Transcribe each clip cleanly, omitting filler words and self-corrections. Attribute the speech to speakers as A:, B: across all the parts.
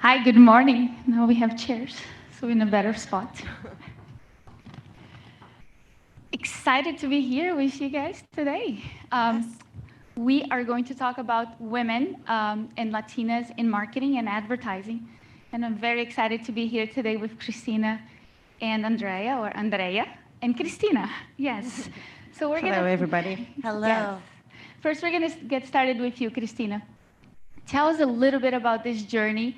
A: Hi, good morning. Now we have chairs, so we're in a better spot. Excited to be here with you guys today. We are going to talk about women and Latinas in marketing and advertising. And I'm very excited to be here today with Cristina and Andrea and Cristina. Yes. So we're
B: Hello, everybody.
C: Hello.
A: Yes. First, we're going to get started with you, Cristina. Tell us a little bit about this journey,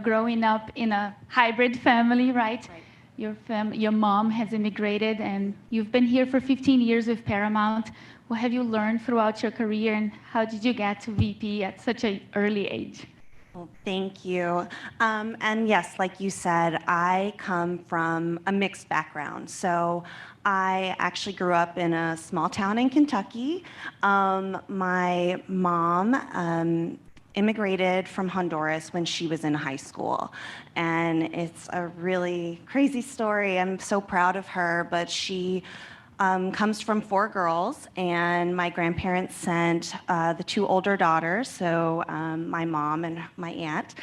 A: growing up in a hybrid family, right? Your mom has immigrated, and you've been here for 15 years with Paramount. What have you learned throughout your career, and how did you get to VP at such an early age?
C: Well, thank you. And yes, like you said, I come from a mixed background. So I actually grew up in a small town in Kentucky. My mom immigrated from Honduras when she was in high school. And it's a really crazy story. I'm so proud of her, but she comes from 4 girls, and my grandparents sent the 2 older daughters, so my mom and my aunt,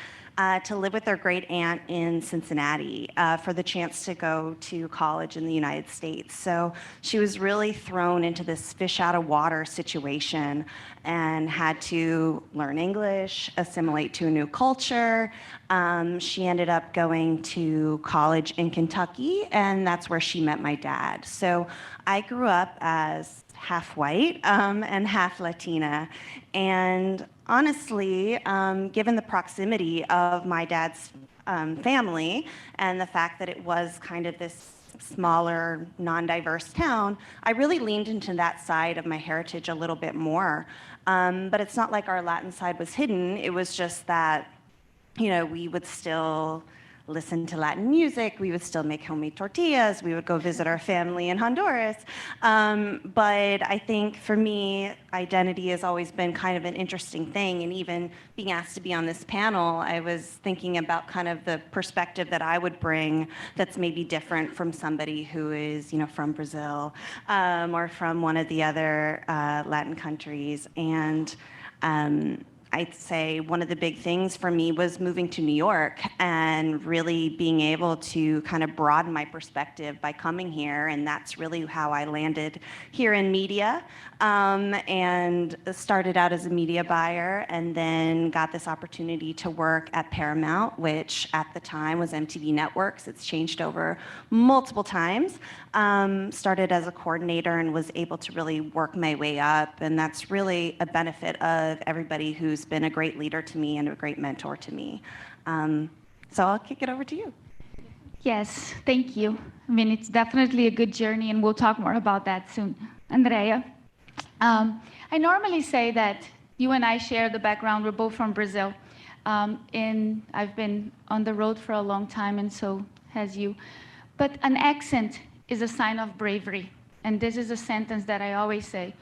C: to live with their great aunt in Cincinnati for the chance to go to college in the United States. So she was really thrown into this fish out of water situation and had to learn English, assimilate to a new culture. She ended up going to college in Kentucky, and that's where she met my dad. So I grew up as half white and half Latina. And honestly, given the proximity of my dad's family and the fact that it was kind of this smaller, non-diverse town, I really leaned into that side of my heritage a little bit more. But it's not like our Latin side was hidden. It was just that, we would still listen to Latin music, we would still make homemade tortillas, we would go visit our family in Honduras. But I think for me, identity has always been kind of an interesting thing, and even being asked to be on this panel, I was thinking about kind of the perspective that I would bring that's maybe different from somebody who is, from Brazil or from one of the other Latin countries. And I'd say one of the big things for me was moving to New York and really being able to kind of broaden my perspective by coming here. And that's really how I landed here in media, and started out as a media buyer, and then got this opportunity to work at Paramount, which at the time was MTV Networks. It's changed over multiple times. Started as a coordinator and was able to really work my way up. And that's really a benefit of everybody who's been a great leader to me and a great mentor to me. So I'll kick it over to you.
A: Yes, thank you. I mean, it's definitely a good journey, and we'll talk more about that soon. Andrea, I normally say that you and I share the background. We're both from Brazil. And I've been on the road for a long time, and so has you. But an accent is a sign of bravery. And this is a sentence that I always say,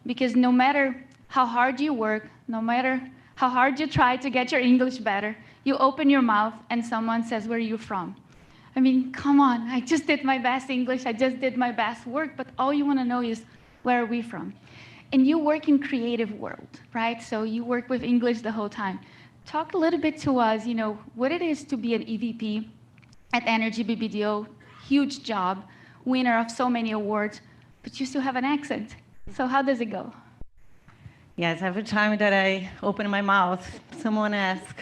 A: because no matter how hard you work, no matter how hard you try to get your English better, you open your mouth and someone says, "Where are you from?" I mean, come on, I just did my best English, I just did my best work, but all you want to know is, where are we from? And you work in creative world, right? So you work with English the whole time. Talk a little bit to us, what it is to be an EVP at Energy BBDO, huge job, winner of so many awards, but you still have an accent. So how does it go?
B: Yes, every time that I open my mouth, someone asks,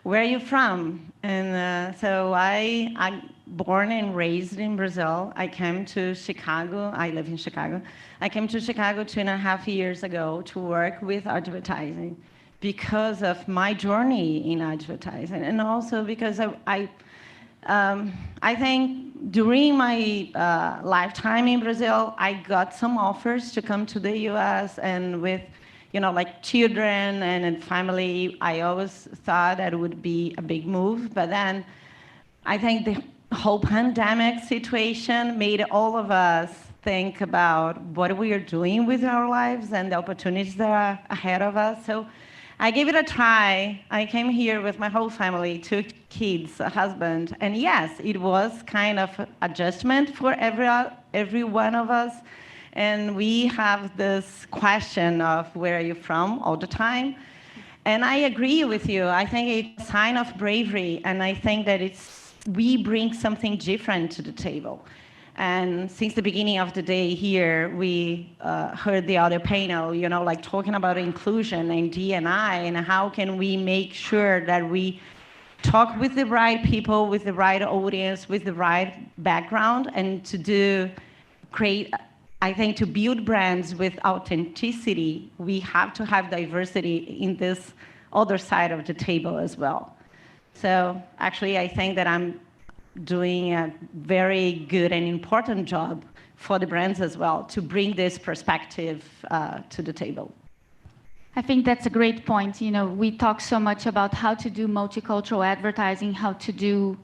B: where are you from? And so I'm born and raised in Brazil. I came to Chicago. I live in Chicago. I came to Chicago 2.5 years ago to work with advertising because of my journey in advertising, and also because I think during my lifetime in Brazil, I got some offers to come to the US, and with, like children and family, I always thought that it would be a big move. But then I think the whole pandemic situation made all of us think about what we are doing with our lives and the opportunities that are ahead of us. So I gave it a try. I came here with my whole family, 2 kids, a husband. And yes, it was kind of adjustment for every one of us. And we have this question of where are you from all the time. And I agree with you. I think it's a sign of bravery, and I think that we bring something different to the table. And since the beginning of the day here, we heard the other panel, like talking about inclusion and D&I, and how can we make sure that we talk with the right people, with the right audience, with the right background, and I think to build brands with authenticity, we have to have diversity in this other side of the table as well. So actually, I think that I'm doing a very good and important job for the brands as well to bring this perspective to the table.
A: I think that's a great point. We talk so much about how to do multicultural advertising, how to do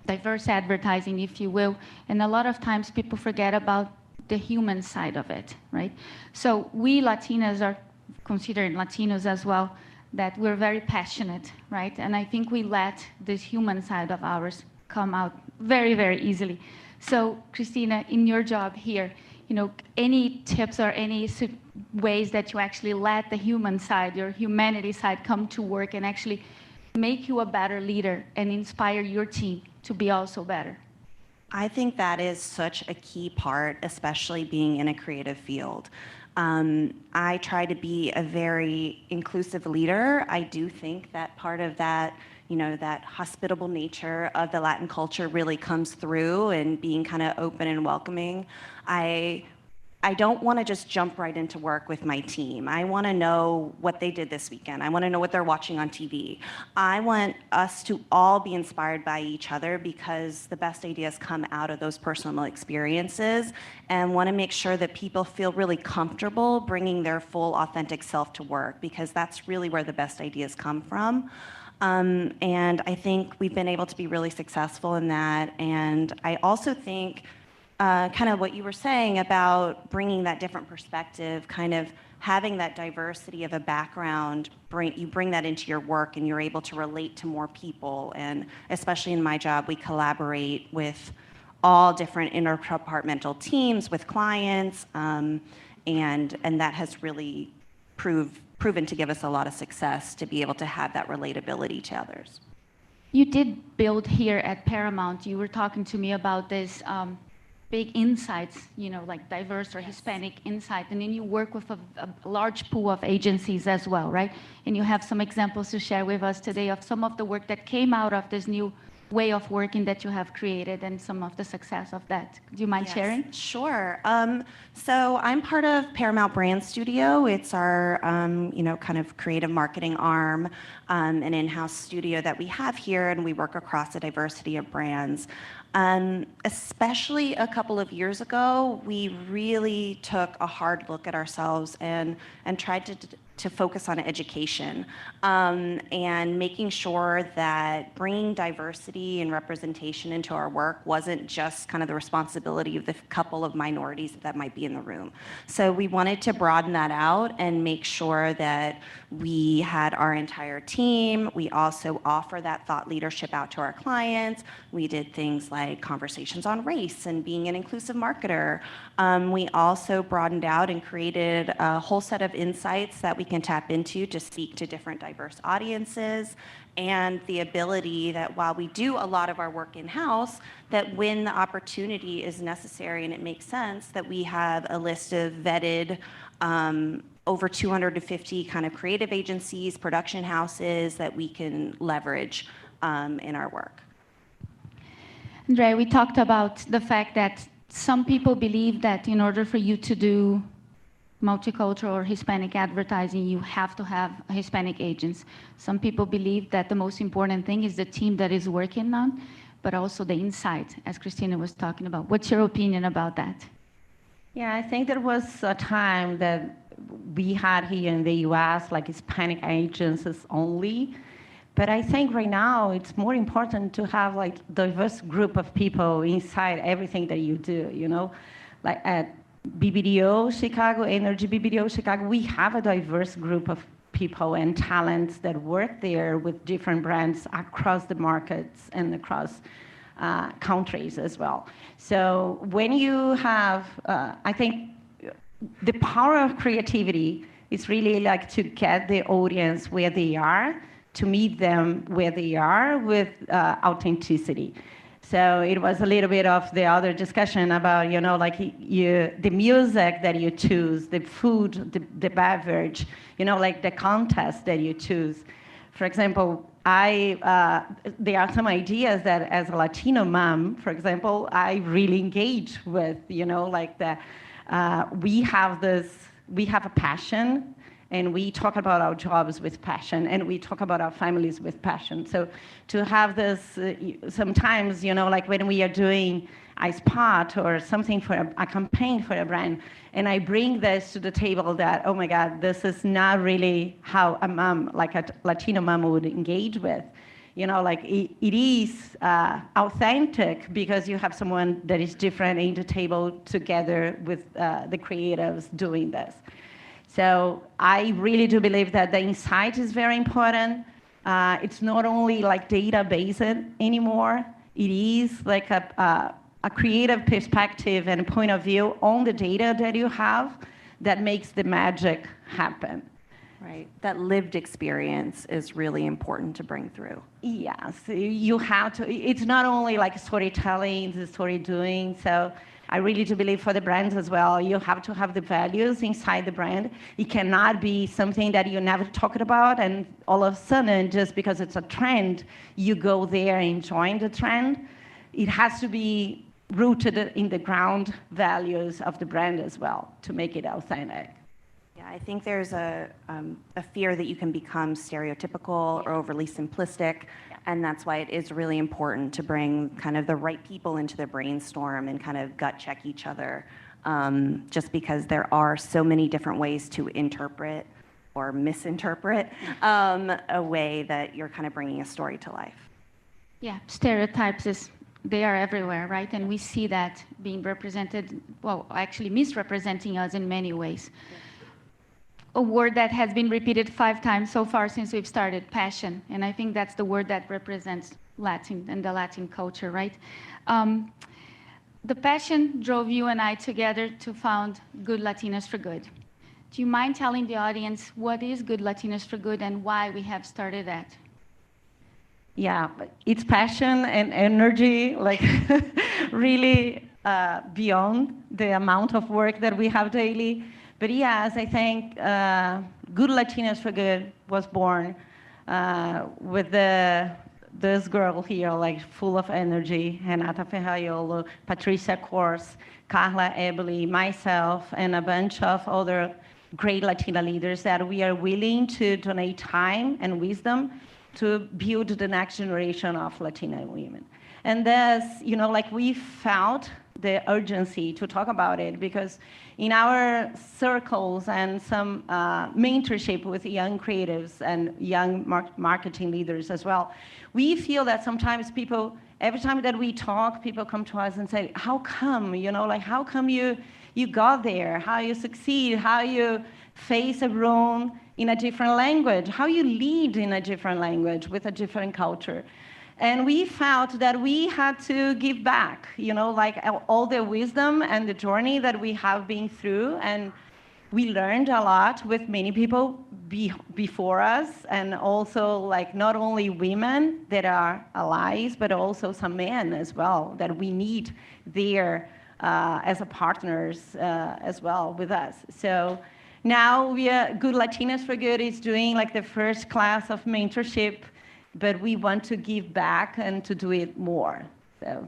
A: diverse advertising, if you will. And a lot of times people forget about the human side of it, right? So we Latinas are considered Latinos as well, that we're very passionate, right? And I think we let this human side of ours come out very, very easily. So Cristina, in your job here, any tips or any ways that you actually let the human side, your humanity side come to work and actually make you a better leader and inspire your team to be also better?
C: I think that is such a key part, especially being in a creative field. I try to be a very inclusive leader. I do think that part of that, that hospitable nature of the Latin culture really comes through, and being kind of open and welcoming. I don't want to just jump right into work with my team. I want to know what they did this weekend. I want to know what they're watching on TV. I want us to all be inspired by each other, because the best ideas come out of those personal experiences, and want to make sure that people feel really comfortable bringing their full authentic self to work, because that's really where the best ideas come from. And I think we've been able to be really successful in that. And I also think kind of what you were saying about bringing that different perspective, kind of having that diversity of a background, you bring that into your work, and you're able to relate to more people. And especially in my job, we collaborate with all different interdepartmental teams with clients, and that has really proven to give us a lot of success to be able to have that relatability to others.
A: You did build here at Paramount. You were talking to me about this big insights, like diverse or Hispanic insight, and then you work with a large pool of agencies as well, right? And you have some examples to share with us today of some of the work that came out of this new way of working that you have created, and some of the success of that. Do you mind sharing?
C: Sure. So I'm part of Paramount Brand Studio. It's our, kind of creative marketing arm, an in-house studio that we have here, and we work across a diversity of brands. Especially a couple of years ago, we really took a hard look at ourselves and tried to focus on education, and making sure that bringing diversity and representation into our work wasn't just kind of the responsibility of the couple of minorities that might be in the room. So we wanted to broaden that out and make sure that we had our entire team. We also offer that thought leadership out to our clients. We did things like conversations on race and being an inclusive marketer. We also broadened out and created a whole set of insights that we can tap into to speak to different diverse audiences, and the ability that while we do a lot of our work in-house, that when the opportunity is necessary and it makes sense, that we have a list of vetted over 250 kind of creative agencies, production houses that we can leverage in our work.
A: Andrea, we talked about the fact that some people believe that in order for you to do multicultural or Hispanic advertising, you have to have Hispanic agents. Some people believe that the most important thing is the team that is working on, but also the insight, as Cristina was talking about. What's your opinion about that?
B: Yeah, I think there was a time that we had here in the US, like Hispanic agencies only. But I think right now it's more important to have like diverse group of people inside everything that you do, Like at BBDO Chicago, Energy BBDO Chicago, we have a diverse group of people and talents that work there with different brands across the markets and across countries as well. So when you have, I think the power of creativity It's really like to get the audience where they are, to meet them where they are with authenticity. So it was a little bit of the other discussion about, like the music that you choose, the food, the beverage, like the contest that you choose. For example, there are some ideas that as a Latino mom, for example, I really engage with, like we have a passion, and we talk about our jobs with passion, and we talk about our families with passion. So to have this, sometimes, like when we are doing a spot or something for a campaign for a brand, and I bring this to the table that, oh my God, this is not really how a mom, like a Latino mom would engage with. Like it is authentic because you have someone that is different in the table together with the creatives doing this. So I really do believe that the insight is very important. It's not only like data-based anymore. It is like a creative perspective and a point of view on the data that you have that makes the magic happen.
C: Right. That lived experience is really important to bring through.
B: Yes, you have to. It's not only like storytelling, it's story doing. So I really do believe for the brands as well, you have to have the values inside the brand. It cannot be something that you never talked about, and all of a sudden, just because it's a trend, you go there and join the trend. It has to be rooted in the ground values of the brand as well to make it authentic.
C: Yeah, I think there's a fear that you can become stereotypical or overly simplistic, and that's why it is really important to bring kind of the right people into the brainstorm and kind of gut check each other, just because there are so many different ways to interpret or misinterpret a way that you're kind of bringing a story to life.
A: Yeah, stereotypes they are everywhere, right? And we see that being represented, well, actually misrepresenting us in many ways. A word that has been repeated 5 times so far since we've started, passion. And I think that's the word that represents Latin and the Latin culture, right? The passion drove you and I together to found Good Latinas for Good. Do you mind telling the audience what is Good Latinas for Good and why we have started that?
B: Yeah, it's passion and energy, like really beyond the amount of work that we have daily. But yes, I think Good Latinas for Good was born with this girl here, like full of energy, Renata Ferraiolo, Patricia Kors, Carla Ebeli, myself, and a bunch of other great Latina leaders that we are willing to donate time and wisdom to build the next generation of Latina women. And this, like we felt the urgency to talk about it because in our circles and some mentorship with young creatives and young marketing leaders as well, we feel that sometimes people, every time that we talk, people come to us and say, how come, how come you got there, how you succeed, how you face a room in a different language, how you lead in a different language with a different culture. And we felt that we had to give back, like all the wisdom and the journey that we have been through. And we learned a lot with many people before us, and also like not only women that are allies, but also some men as well that we need there as a partners as well with us. So now we are Good Latinas for Good is doing like the first class of mentorship, but we want to give back and to do it more. So,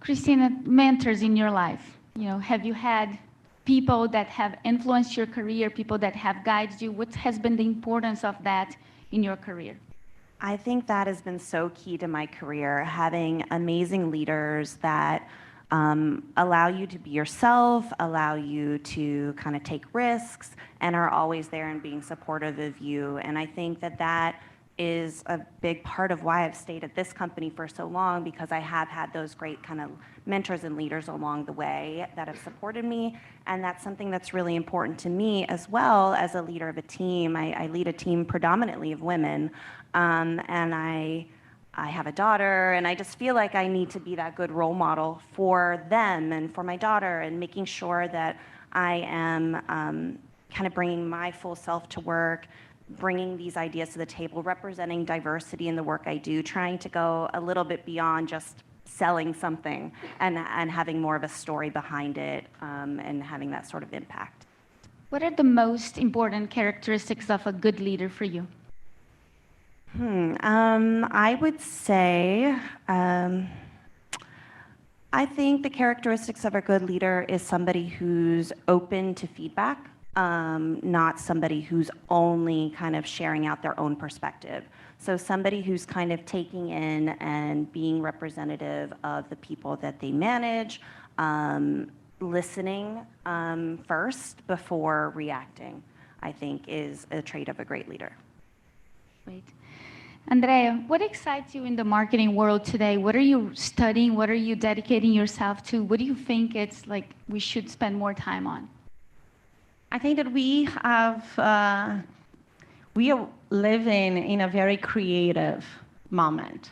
A: Cristina, mentors in your life, have you had people that have influenced your career, people that have guided you? What has been the importance of that in your career?
C: I think that has been so key to my career, having amazing leaders that allow you to be yourself, allow you to kind of take risks, and are always there and being supportive of you. And I think that is a big part of why I've stayed at this company for so long, because I have had those great kind of mentors and leaders along the way that have supported me. And that's something that's really important to me as well as a leader of a team. I lead a team predominantly of women, and I have a daughter, and I just feel like I need to be that good role model for them and for my daughter, and making sure that I am kind of bringing my full self to work, bringing these ideas to the table, representing diversity in the work I do, trying to go a little bit beyond just selling something and having more of a story behind it, and having that sort of impact.
A: What are the most important characteristics of a good leader for you?
C: I would say, I think the characteristics of a good leader is somebody who's open to feedback, not somebody who's only kind of sharing out their own perspective. So somebody who's kind of taking in and being representative of the people that they manage, listening first before reacting, I think is a trait of a great leader.
A: Great. Andrea, what excites you in the marketing world today? What are you studying? What are you dedicating yourself to? What do you think it's like we should spend more time on?
B: I think that we are living in a very creative moment.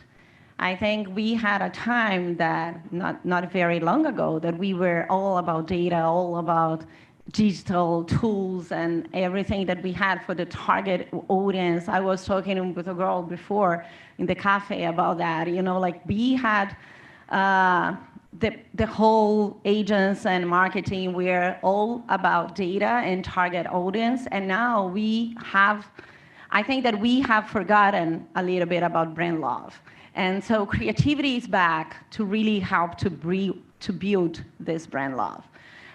B: I think we had a time that, not very long ago, that we were all about data, all about digital tools and everything that we had for the target audience. I was talking with a girl before in the cafe about that. You know, like we had the whole agents and marketing were all about data and target audience. And now I think that we have forgotten a little bit about brand love. And so creativity is back to really help to build this brand love.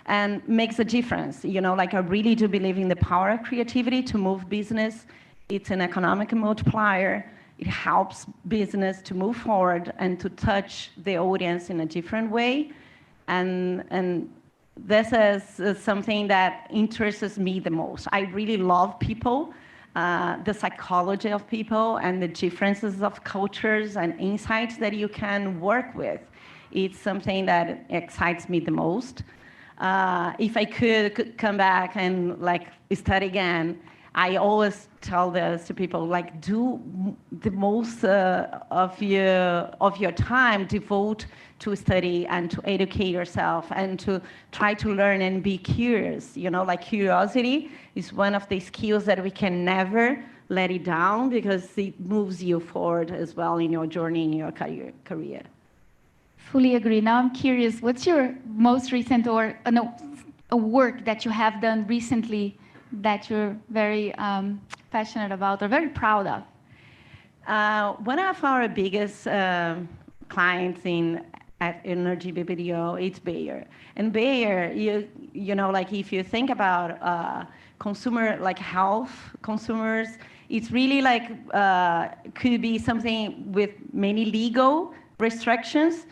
B: And makes a difference. You know, like I really do believe in the power of creativity to move business. It's an economic multiplier. It helps business to move forward and to touch the audience in a different way. And this is something that interests me the most. I really love people, the psychology of people and the differences of cultures and insights that you can work with. It's something that excites me the most. If I could come back and like study again, I always tell this to people, like do the most of your time devote to study and to educate yourself and to try to learn and be curious. You know, like curiosity is one of the skills that we can never let it down because it moves you forward as well in your journey, in your career.
A: Fully agree. Now I'm curious, what's your most recent or a work that you have done recently that you're very passionate about or very proud of?
B: One of our biggest clients at Energy BBDO, it's Bayer. And Bayer, you know, like if you think about consumer, like health consumers, it's really like could be something with many legal restrictions.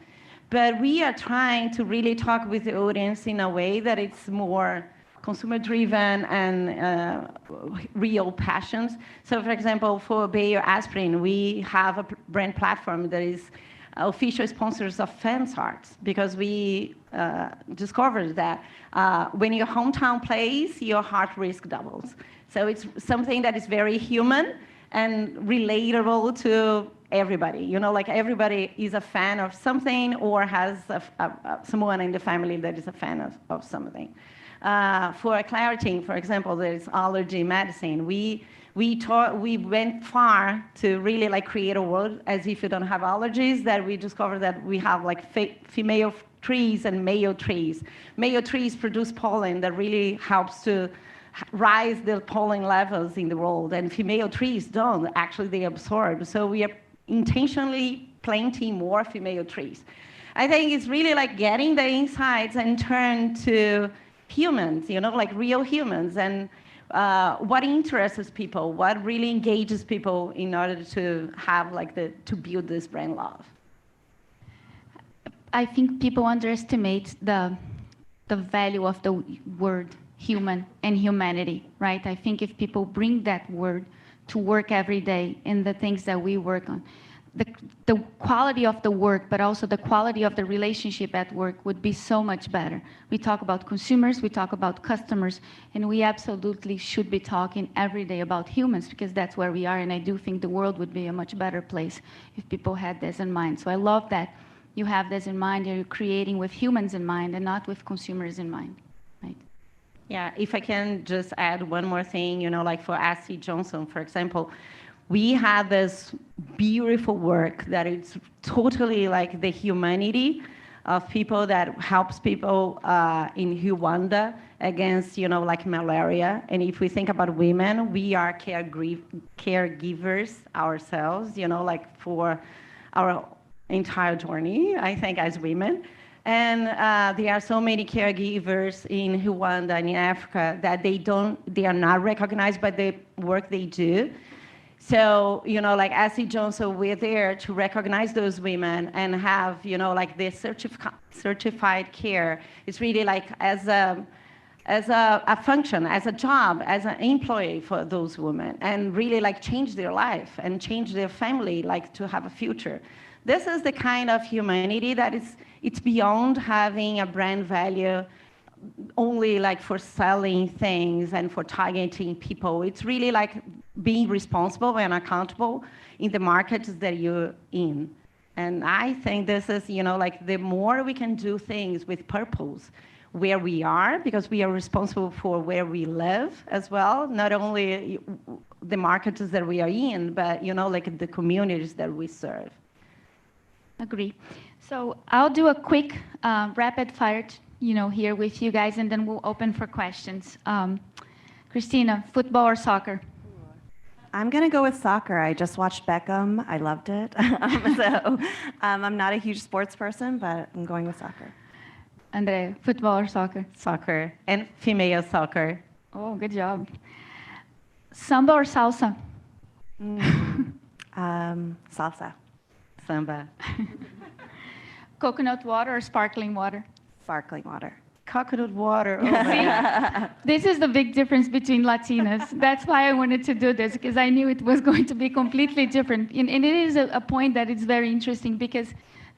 B: But we are trying to really talk with the audience in a way that it's more consumer-driven and real passions. So, for example, for Bayer Aspirin, we have a brand platform that is official sponsors of FanSarts because we discovered that when your hometown plays, your heart risk doubles. So it's something that is very human and relatable to everybody. You know, like everybody is a fan of something or has someone in the family that is a fan of something. For Claritin, for example, there's allergy medicine. We went far to really like create a world as if you don't have allergies, that we discovered that we have like female trees and male trees. Male trees produce pollen that really helps to rise the pollen levels in the world, and female trees don't. Actually, they absorb. So we are intentionally planting more female trees. I think it's really like getting the insights and turn to humans, you know, like real humans, and what interests people, what really engages people in order to have like to build this brand love.
A: I think people underestimate the value of the word human and humanity, right? I think if people bring that word to work every day in the things that we work on, the quality of the work, but also the quality of the relationship at work would be so much better. We talk about consumers, we talk about customers, and we absolutely should be talking every day about humans because that's where we are, and I do think the world would be a much better place if people had this in mind. So I love that you have this in mind, and you're creating with humans in mind and not with consumers in mind, right?
B: Yeah, if I can just add one more thing, like for AC Johnson, for example, we had this beautiful work that it's totally like the humanity of people that helps people in Rwanda against, like malaria. And if we think about women, we are caregivers ourselves, like for our entire journey, I think, as women. And there are so many caregivers in Rwanda and in Africa that they are not recognized by the work they do. So, like AC Johnson, we're there to recognize those women and have, like this certified care. It's really like as a function, as a job, as an employee for those women, and really like change their life and change their family, like to have a future. This is the kind of humanity that it's beyond having a brand value only like for selling things and for targeting people. It's really like being responsible and accountable in the markets that you're in. And I think this is, like the more we can do things with purpose, where we are, because we are responsible for where we live as well, not only the markets that we are in, but, like the communities that we serve.
A: Agree. So I'll do a quick rapid fire here with you guys, and then we'll open for questions. Cristina, football or soccer?
C: I'm going to go with soccer. I just watched Beckham. I loved it. I'm not a huge sports person, but I'm going with soccer.
A: Andrea, football or soccer?
B: Soccer, and female soccer.
A: Oh, good job. Samba or salsa?
C: Salsa.
B: Samba.
A: Coconut water or sparkling water?
C: Sparkling water.
B: Coconut water. Oh my God.
A: This is the big difference between Latinas. That's why I wanted to do this, because I knew it was going to be completely different. And it is a point that is very interesting, because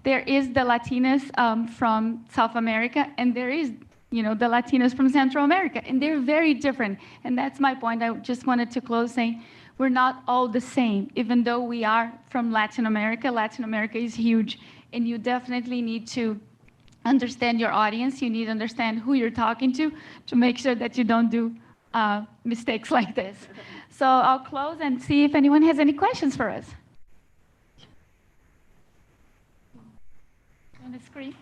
A: there is the Latinas from South America, and there is the Latinas from Central America, and they're very different. And that's my point. I just wanted to close saying we're not all the same. Even though we are from Latin America is huge, and you definitely need to understand your audience. You need to understand who you're talking to make sure that you don't do mistakes like this. So I'll close and see if anyone has any questions for us. On the screen.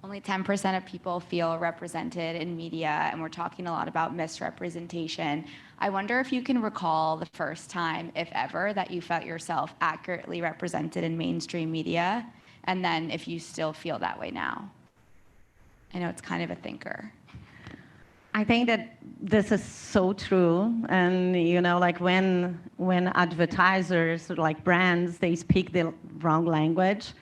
D: Only 10% of people feel represented in media, and we're talking a lot about misrepresentation. I wonder if you can recall the first time, if ever, that you felt yourself accurately represented in mainstream media, and then if you still feel that way now. I know it's kind of a thinker.
B: I think that this is so true, and like when advertisers, like brands, they speak the wrong language,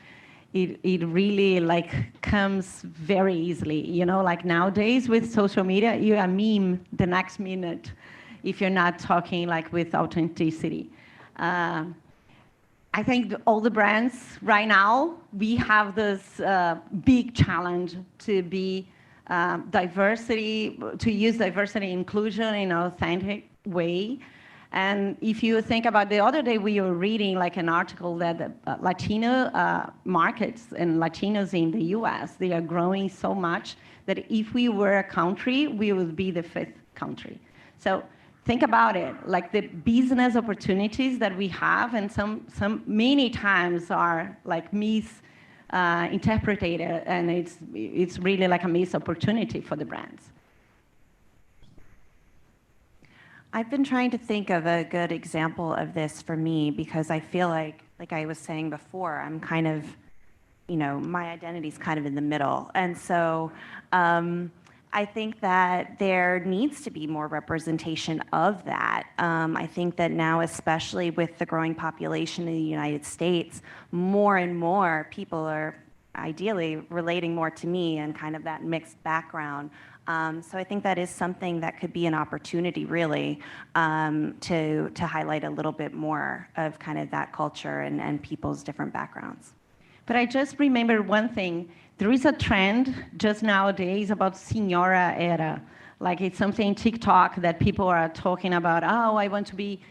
B: it really like comes very easily. Like nowadays with social media, you're a meme the next minute if you're not talking like with authenticity. I think all the brands right now, we have this big challenge to be diversity, to use diversity and inclusion in an authentic way. And if you think about the other day, we were reading like an article that Latino markets and Latinos in the US, they are growing so much that if we were a country, we would be the 5th country. So think about it, like the business opportunities that we have, and some many times are like misinterpreted, and it's really like a missed opportunity for the brands.
C: I've been trying to think of a good example of this for me, because I feel like I was saying before, I'm kind of, my identity's kind of in the middle. And so I think that there needs to be more representation of that. I think that now, especially with the growing population in the United States, more and more people are ideally relating more to me and kind of that mixed background. So I think that is something that could be an opportunity, really, to highlight a little bit more of kind of that culture and people's different backgrounds.
B: But I just remember one thing. There is a trend just nowadays about Siqueira era. Like it's something TikTok that people are talking about, oh, I want to be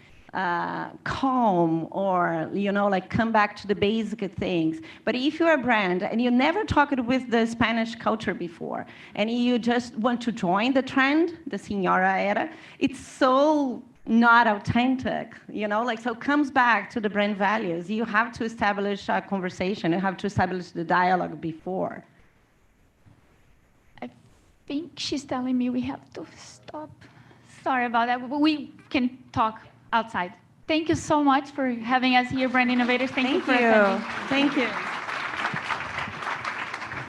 B: calm or, like come back to the basic things. But if you're a brand and you never talked with the Spanish culture before, and you just want to join the trend, the Siqueira era, it's so not authentic, so it comes back to the brand values. You have to establish a conversation. You have to establish the dialogue before.
A: I think she's telling me we have to stop. Sorry about that, but we can talk outside. Thank you so much for having us here, Brand Innovators. Thank you for attending.
B: Thank you.